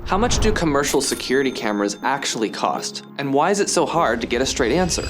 How much do commercial security cameras actually cost? And why is it so hard to get a straight answer?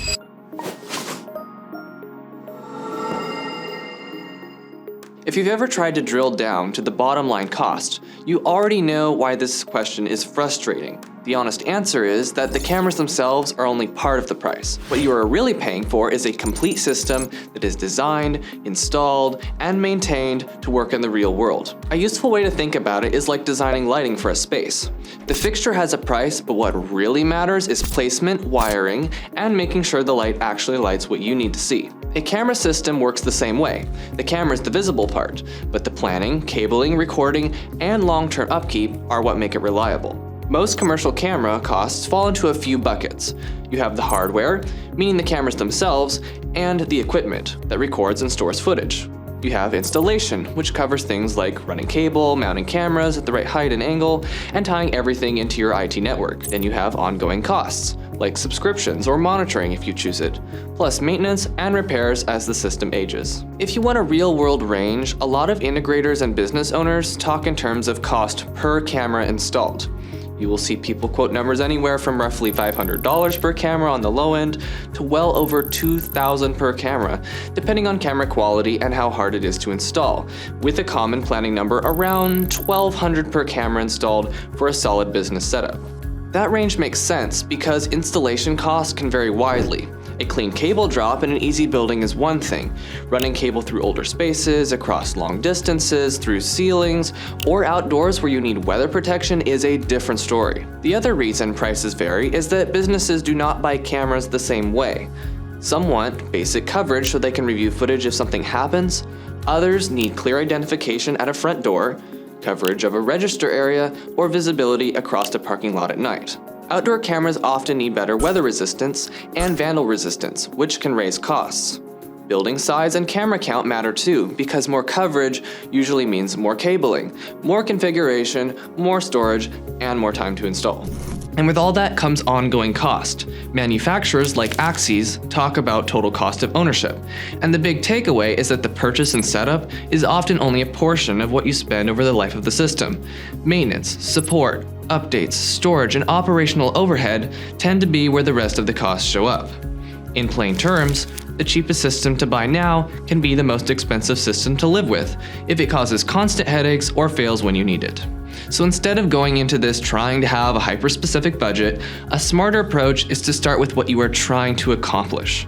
If you've ever tried to drill down to the bottom line cost, you already know why this question is frustrating. The honest answer is that the cameras themselves are only part of the price. What you are really paying for is a complete system that is designed, installed, and maintained to work in the real world. A useful way to think about it is like designing lighting for a space. The fixture has a price, but what really matters is placement, wiring, and making sure the light actually lights what you need to see. A camera system works the same way. The camera is the visible part, but the planning, cabling, recording, and long-term upkeep are what make it reliable. Most commercial camera costs fall into a few buckets. You have the hardware, meaning the cameras themselves, and the equipment that records and stores footage. You have installation, which covers things like running cable, mounting cameras at the right height and angle, and tying everything into your IT network. Then you have ongoing costs, like subscriptions or monitoring if you choose it, plus maintenance and repairs as the system ages. If you want a real-world range, a lot of integrators and business owners talk in terms of cost per camera installed. You will see people quote numbers anywhere from roughly $500 per camera on the low end to well over $2,000 per camera, depending on camera quality and how hard it is to install, with a common planning number around $1,200 per camera installed for a solid business setup. That range makes sense because installation costs can vary widely. A clean cable drop in an easy building is one thing. Running cable through older spaces, across long distances, through ceilings, or outdoors where you need weather protection is a different story. The other reason prices vary is that businesses do not buy cameras the same way. Some want basic coverage so they can review footage if something happens. Others need clear identification at a front door, coverage of a register area, or visibility across the parking lot at night. Outdoor cameras often need better weather resistance and vandal resistance, which can raise costs. Building size and camera count matter too, because more coverage usually means more cabling, more configuration, more storage, and more time to install. And with all that comes ongoing cost. Manufacturers like Axes talk about total cost of ownership, and the big takeaway is that the purchase and setup is often only a portion of what you spend over the life of the system. Maintenance, support, updates, storage, and operational overhead tend to be where the rest of the costs show up. In plain terms, the cheapest system to buy now can be the most expensive system to live with if it causes constant headaches or fails when you need it. So instead of going into this trying to have a hyper-specific budget, a smarter approach is to start with what you are trying to accomplish.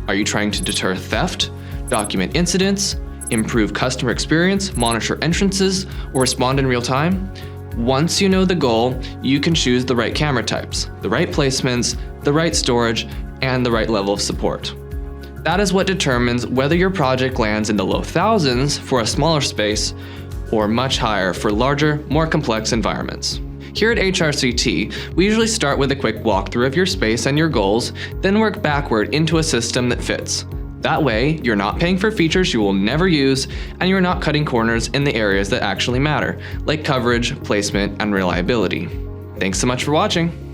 Are you trying to deter theft, document incidents, improve customer experience, monitor entrances, or respond in real time? Once you know the goal, you can choose the right camera types, the right placements, the right storage, and the right level of support. That is what determines whether your project lands in the low thousands for a smaller space or much higher for larger, more complex environments. Here at HRCT, we usually start with a quick walkthrough of your space and your goals, then work backward into a system that fits. That way, you're not paying for features you will never use, and you're not cutting corners in the areas that actually matter, like coverage, placement, and reliability. Thanks so much for watching.